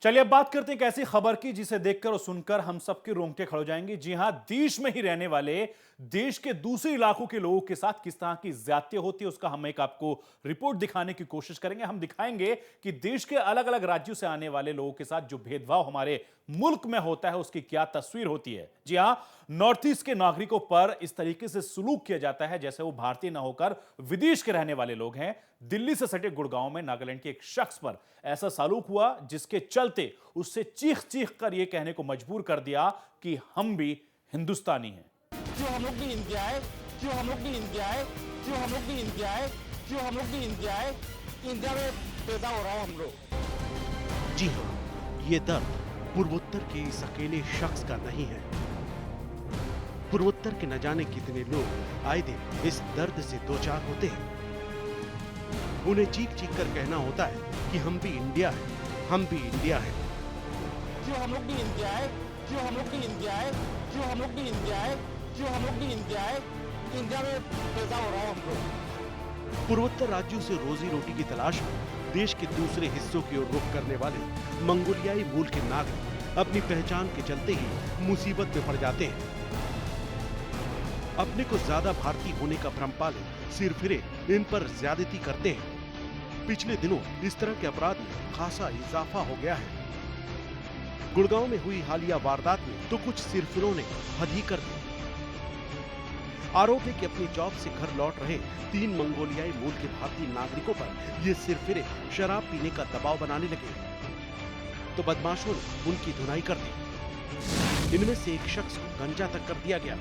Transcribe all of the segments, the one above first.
चलिए अब बात करते हैं एक ऐसी खबर की जिसे देखकर और सुनकर हम सबके रोंगटे खड़े हो जाएंगे। जी हां, देश में ही रहने वाले देश के दूसरे इलाकों के लोगों के साथ किस तरह की ज्यादती होती है उसका हम एक आपको रिपोर्ट दिखाने की कोशिश करेंगे। हम दिखाएंगे कि देश के अलग अलग राज्यों से आने वाले लोगों के साथ जो भेदभाव हमारे मुल्क में होता है उसकी क्या तस्वीर होती है। जी हां, नॉर्थ ईस्ट के नागरिकों पर इस तरीके से सुलूक किया जाता है जैसे वो भारतीय न होकर विदेश के रहने वाले लोग हैं। दिल्ली से सटे गुड़गांव में नागालैंड के एक शख्स पर ऐसा सलूक हुआ जिसके चलते उससे चीख चीख कर यह कहने को मजबूर कर दिया कि हम भी हिंदुस्तानी हैं। क्यों हम लोग भी इंडिया है, क्यों हम लोग भी इंडिया है, क्यों हम लोग भी इंडिया है, क्यों हम लोग भी इंडिया है, इंडिया में पैदा हो रहा हूं हम लोग। जी हाँ, ये दर्द पूर्वोत्तर के इस अकेले शख्स का नहीं है। पूर्वोत्तर के न जाने कितने लोग आए दिन इस दर्द से दो चार होते हैं। उन्हें चीख चीख कर कहना होता है कि हम भी इंडिया है, हम भी इंडिया है। क्यों हम लोग भी इंडिया है, क्यों हम लोग भी इंडिया है, क्यों हम लोग भी इंडिया है, क्यों हम लोग भी इंडिया है, इंडिया में पैदा हो रहा हूं हम लोग। पूर्वोत्तर राज्यों से रोजी रोटी की तलाश में देश के दूसरे हिस्सों की ओर रुख करने वाले मंगोलियाई मूल के नागरिक अपनी पहचान के चलते ही मुसीबत में पड़ जाते हैं। अपने को ज्यादा भारतीय होने का भ्रम पाले सिरफिरे इन पर ज्यादती करते हैं। पिछले दिनों इस तरह के अपराध में खासा इजाफा हो गया है। गुड़गांव में हुई हालिया वारदात में तो कुछ सिरफिरों ने हद ही कर दी। आरोप है कि अपनी जॉब से घर लौट रहे 3 मंगोलियाई मूल के भारतीय नागरिकों पर ये सिरफिरे शराब पीने का दबाव बनाने लगे तो बदमाशों ने उनकी धुनाई कर दी। इनमें से एक शख्स को गंजा तक कर दिया गया।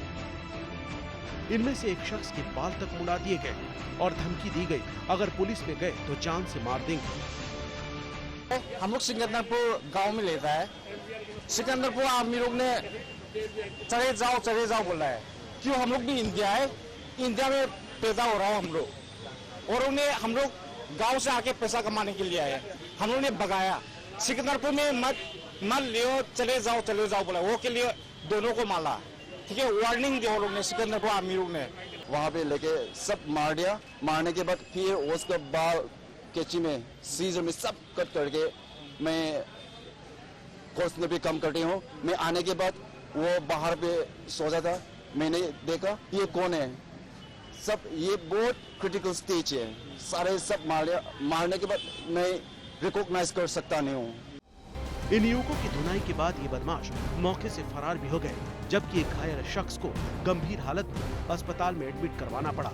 इनमें से एक शख्स के बाल तक मुड़ा दिए गए और धमकी दी गई, अगर पुलिस में गए तो जान से मार देंगे। हम लोग सिकंदरपुर गांव में लेता है। सिकंदरपुर आर्मी लोग ने चले जाओ बोला है। क्यों हम लोग भी इंडिया है, इंडिया में पैदा हो रहा हूं हम लोग। और उन्हें हम लोग गांव से आके पैसा कमाने के लिए आए। हम लोग ने भगाया। सिकंदरपुर में मत लियो, चले जाओ बोला। वो के लिए दोनों को मारा। ठीक है, वार्निंग दिया लोग ने, सिकंदरपुर आर्मी लोग ने। वहाँ पे लेके सब मार दिया। मारने के बाद फिर उसके बाल कैची में सीजर में सब कट करके मैं कोर्स में भी कम करती हूँ। मैं आने के बाद वो बाहर पे सोचा था, मैंने देखा ये कौन है। सब ये बहुत क्रिटिकल स्टेज है। सारे सब मार लिया। मारने के बाद मैं रिकॉग्नाइज कर सकता नहीं हूँ। इन युवकों की धुनाई के बाद ये बदमाश मौके से फरार भी हो गए, जबकि एक घायल शख्स को गंभीर हालत में अस्पताल में एडमिट करवाना पड़ा।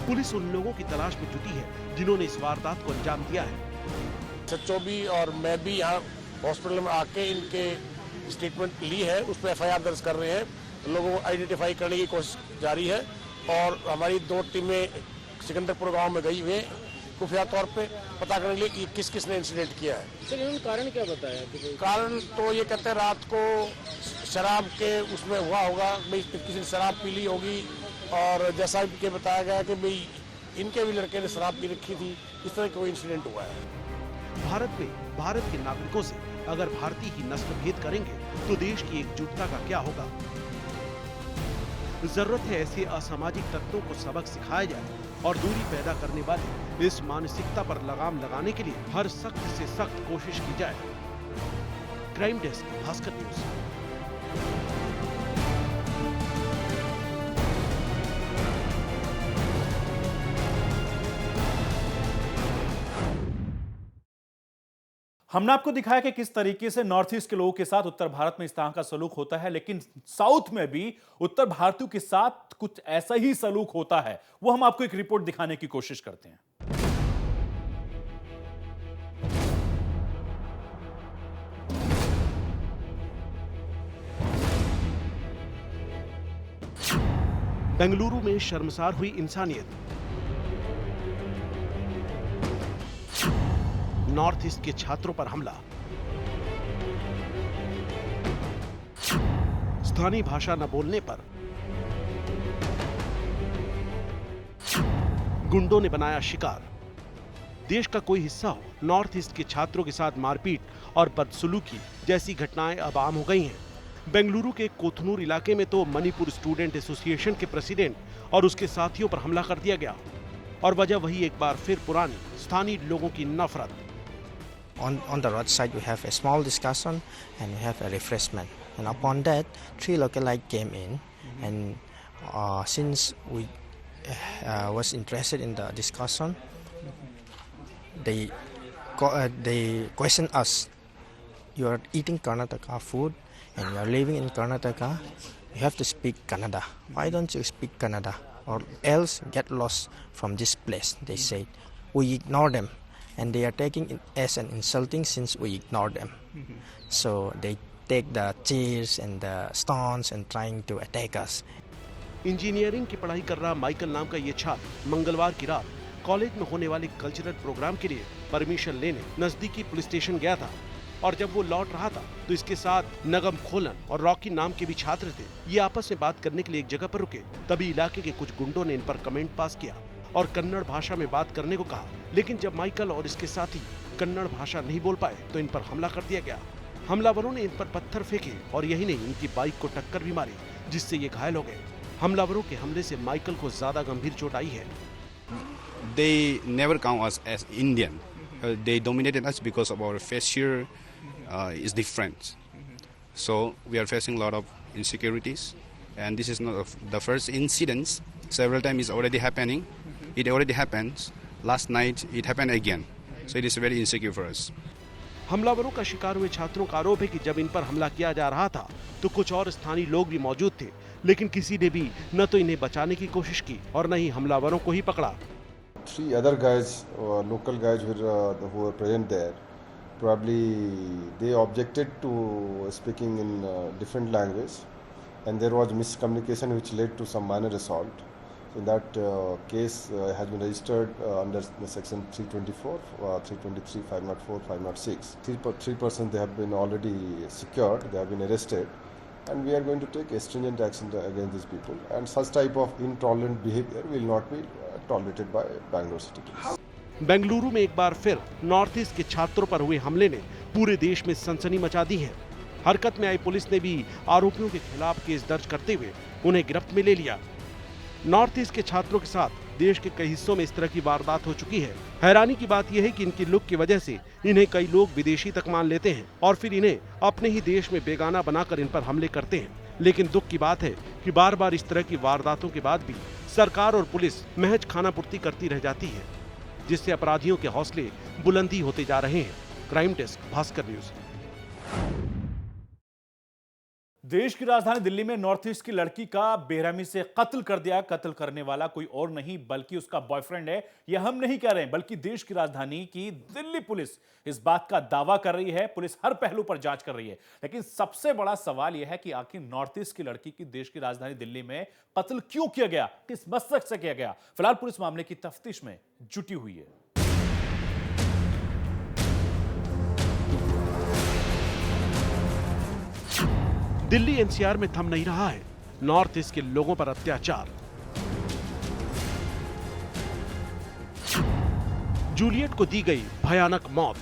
पुलिस उन लोगों की तलाश में जुटी है जिन्होंने इस वारदात को अंजाम दिया है। सच्चो भी और मैं भी यहाँ हॉस्पिटल में आके इनके स्टेटमेंट ली है, उस पर FIR दर्ज कर रहे हैं। लोगों को आइडेंटिफाई करने की कोशिश जारी है और हमारी 2 टीमें सिकंदरपुर गांव में गई हुई हैं खुफिया तौर पे पता करने के लिए कि किस किस ने इंसिडेंट किया है। सर, इन्होंने कारण क्या बताया कि कारण तो ये कहते हैं रात को शराब के उसमें हुआ होगा, भाई किसी ने शराब पी ली होगी। और जैसा कि बताया गया कि भाई इनके भी लड़के ने शराब पी रखी थी। इस तरह का कोई इंसिडेंट हुआ है। भारत में भारत के नागरिकों से अगर भारतीय ही नस्ल भेद करेंगे तो देश की एकजुटता का क्या होगा। जरूरत है ऐसे असामाजिक तत्वों को सबक सिखाया जाए और दूरी पैदा करने वाली इस मानसिकता पर लगाम लगाने के लिए हर सख्त से सख्त कोशिश की जाए। Crime desk, Bhaskar news. हमने आपको दिखाया कि किस तरीके से नॉर्थ ईस्ट के लोगों के साथ उत्तर भारत में इस तरह का सलूक होता है, लेकिन साउथ में भी उत्तर भारतीयों के साथ कुछ ऐसा ही सलूक होता है। वो हम आपको एक रिपोर्ट दिखाने की कोशिश करते हैं। बेंगलुरु में शर्मसार हुई इंसानियत। नॉर्थ ईस्ट के छात्रों पर हमला। स्थानीय भाषा न बोलने पर गुंडों ने बनाया शिकार। देश का कोई हिस्सा हो, नॉर्थ ईस्ट के छात्रों के साथ मारपीट और बदसलूकी जैसी घटनाएं अब आम हो गई हैं। बेंगलुरु के कोथनूर इलाके में तो मणिपुर स्टूडेंट एसोसिएशन के प्रेसिडेंट और उसके साथियों पर हमला कर दिया गया और वजह वही एक बार फिर पुरानी स्थानीय लोगों की नफरत। on the roadside we have a small discussion and we have a refreshment. And upon that, 3 localites came in, and since we was interested in the discussion, they questioned us. You are eating Karnataka food and you are living in Karnataka. You have to speak Kannada. Why don't you speak Kannada? Or else get lost from this place, they said. We ignore them, and they are taking it as an insulting since we ignore them. So they take the chairs and the stones and trying to attack us. Engineering की पढ़ाई कर रहा Michael नाम का ये छात्र मंगलवार की रात कॉलेज में होने वाले कल्चरल प्रोग्राम के लिए परमिशन लेने नजदीकी पुलिस स्टेशन गया था, और जब वो लौट रहा था तो इसके साथ नगम खोलन और रॉकी नाम के भी छात्र थे। ये आपस में बात करने के लिए एक जगह पर रुके, तभी इलाके के कुछ गुंडों ने इन पर कमेंट पास किया और कन्नड़ भाषा में बात करने को कहा। लेकिन जब माइकल और इसके साथी कन्नड़ भाषा नहीं बोल पाए तो इन पर हमला कर दिया गया। हमलावरों ने इन पर पत्थर फेंके और यही नहीं, इनकी बाइक को टक्कर भी मारी, जिससे ये घायल हो गए। हमलावरों के हमले से माइकल को ज्यादा गंभीर चोट आई है। They never count us as Indian. They dominated us because of our facial is different. So we are facing a lot of insecurities, and this is not the first incidents. Several times it's already happening. It already happens. Last night it happened again. So it is very insecure for us. हमलावरों का शिकार हुए छात्रों का आरोप है कि जब इन पर हमला किया जा रहा था तो कुछ और स्थानीय लोग भी मौजूद थे, लेकिन किसी ने भी न तो इन्हें बचाने की कोशिश की और न ही हमलावरों को ही पकड़ा। 3 other guys, local guys who were present there, probably they objected to speaking in different language, and there was miscommunication which led to some minor assault. So that case has been registered under section 324, 323, 504, 506. 3 persons they have been already secured, they have been arrested, and we are going to take stringent action against these people. And such type of intolerant behavior will not be tolerated by Bangalore City Police. Bengaluru में एक बार फिर north east के छात्रों पर हुए हमले ने पूरे देश में सनसनी मचा दी है। हरकत में आई पुलिस ने भी आरोपियों के खिलाफ केस दर्ज करते हुए उन्हें गिरफ्त में ले लिया। नॉर्थ ईस्ट के छात्रों के साथ देश के कई हिस्सों में इस तरह की वारदात हो चुकी है। हैरानी की बात यह है कि इनकी लुक की वजह से इन्हें कई लोग विदेशी तक मान लेते हैं और फिर इन्हें अपने ही देश में बेगाना बनाकर इन पर हमले करते हैं। लेकिन दुख की बात है कि बार बार इस तरह की वारदातों के बाद भी सरकार और पुलिस महज खानापूर्ति करती रह जाती है, जिससे अपराधियों के हौसले बुलंदी होते जा रहे हैं। Crime desk, Bhaskar news. देश की राजधानी दिल्ली में नॉर्थ ईस्ट की लड़की का बेरहमी से कत्ल कर दिया। कत्ल करने वाला कोई और नहीं बल्कि उसका बॉयफ्रेंड है। यह हम नहीं कह रहे हैं, बल्कि देश की राजधानी की दिल्ली पुलिस इस बात का दावा कर रही है। पुलिस हर पहलू पर जांच कर रही है, लेकिन सबसे बड़ा सवाल यह है कि आखिर नॉर्थ ईस्ट की लड़की की देश की राजधानी दिल्ली में कत्ल क्यों किया गया, किस मकसद से किया गया। फिलहाल पुलिस मामले की तफ्तीश में जुटी हुई है। दिल्ली एनसीआर में थम नहीं रहा है नॉर्थ ईस्ट के लोगों पर अत्याचार। जूलियट को दी गई भयानक मौत।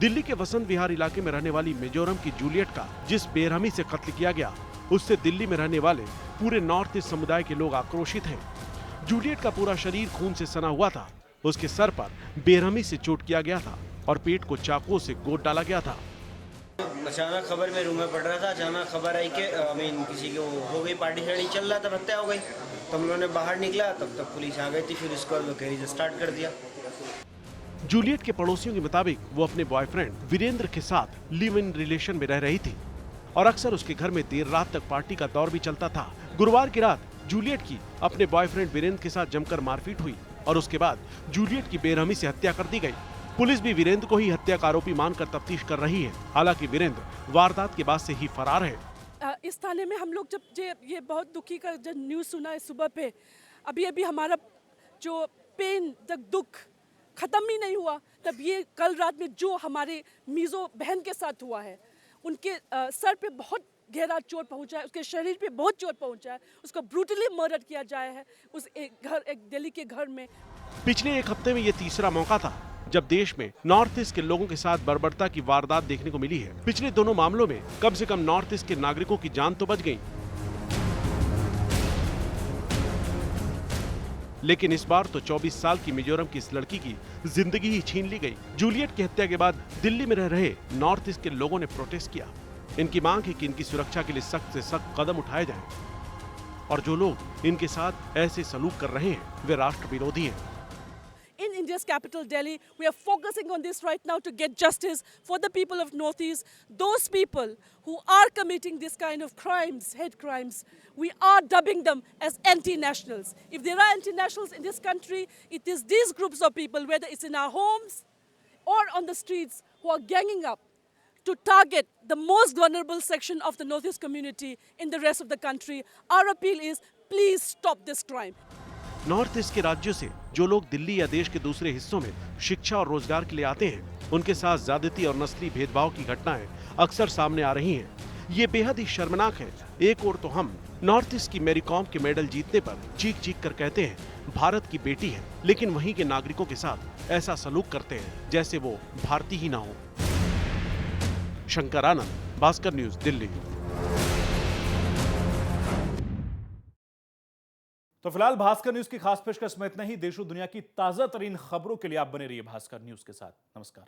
दिल्ली के वसंत विहार इलाके में रहने वाली मिजोरम की जूलियट का जिस बेरहमी से कत्ल किया गया, उससे दिल्ली में रहने वाले पूरे नॉर्थ ईस्ट समुदाय के लोग आक्रोशित हैं। जूलियट का पूरा शरीर खून से सना हुआ था। उसके सर पर बेरहमी से चोट किया गया था और पेट को चाकुओं से गोद डाला गया था। अचानक खबर में रूम में पड़ रहा था, अचानक खबर आई कि किसी को हो गई, पार्टी शार्टी चल रहा था, हत्या हो गई। तो हम लोगों ने बाहर निकला, तब तक पुलिस आ गई थी। फिर इसको गैरेज स्टार्ट कर दिया। जूलियट के पड़ोसियों के मुताबिक वो अपने बॉयफ्रेंड वीरेंद्र के साथ लिव इन रिलेशन में रह रही थी और अक्सर उसके घर में देर रात तक पार्टी का दौर भी चलता था। गुरुवार की रात जूलियट की अपने बॉयफ्रेंड वीरेंद्र के साथ जमकर मारपीट हुई और उसके बाद जूलियट की बेरहमी से हत्या कर दी गई। पुलिस भी वीरेंद्र को ही हत्या का आरोपी मानकर तफ्तीश कर रही है। हालांकि वीरेंद्र वारदात के बाद से ही फरार है। इस थाने में हम लोग जब ये बहुत दुखी का जब न्यूज़ सुना है सुबह पे, अभी हमारा जो पेन दुख खत्म ही नहीं हुआ। तब ये कल रात में जो हमारे मीज़ो बहन के साथ हुआ है, उनके सर पे बहुत गहरा चोट पहुंचा है, उसके शरीर पे बहुत चोट पहुंचा है। उसको ब्रूटली मर्डर किया जाए है उस एक दिल्ली के घर में। पिछले एक हफ्ते में ये तीसरा मौका था जब देश में नॉर्थ ईस्ट के लोगों के साथ बर्बरता की वारदात देखने को मिली है। पिछले दोनों मामलों में कम से कम नॉर्थ ईस्ट के नागरिकों की जान तो बच गई। लेकिन इस बार तो 24 साल की मिजोरम की इस लड़की की जिंदगी ही छीन ली गई। जूलियट की हत्या के बाद दिल्ली में रह रहे नॉर्थ ईस्ट के लोगों ने प्रोटेस्ट किया। इनकी मांग है कि इनकी सुरक्षा के लिए सख्त से सख्त कदम उठाए जाएं और जो लोग इनके साथ ऐसे सलूक कर रहे हैं वे राष्ट्र विरोधी हैं। In India's capital, Delhi, we are focusing on this right now to get justice for the people of Northeast. Those people who are committing this kind of crimes, hate crimes, we are dubbing them as anti-nationals. If there are anti-nationals in this country, it is these groups of people, whether it's in our homes or on the streets, who are ganging up to target the most vulnerable section of the Northeast community in the rest of the country. Our appeal is, please stop this crime. North east के राज्यों से जो लोग दिल्ली या देश के दूसरे हिस्सों में शिक्षा और रोजगार के लिए आते हैं, उनके साथ ज्यादती और नस्ली भेदभाव की घटनाएं अक्सर सामने आ रही हैं। ये बेहद ही शर्मनाक है। एक ओर तो हम नॉर्थ ईस्ट की मैरी कॉम के मेडल जीतने पर चीख चीख कर कहते हैं भारत की बेटी है, लेकिन वहीं के नागरिकों के साथ ऐसा सलूक करते हैं जैसे वो भारतीय ही ना हो। शंकर आनंद, भास्कर न्यूज, दिल्ली। तो फिलहाल भास्कर न्यूज की खास पेशकश में इतना ही। देश और दुनिया की ताजा तरीन खबरों के लिए आप बने रहिए भास्कर न्यूज के साथ। नमस्कार।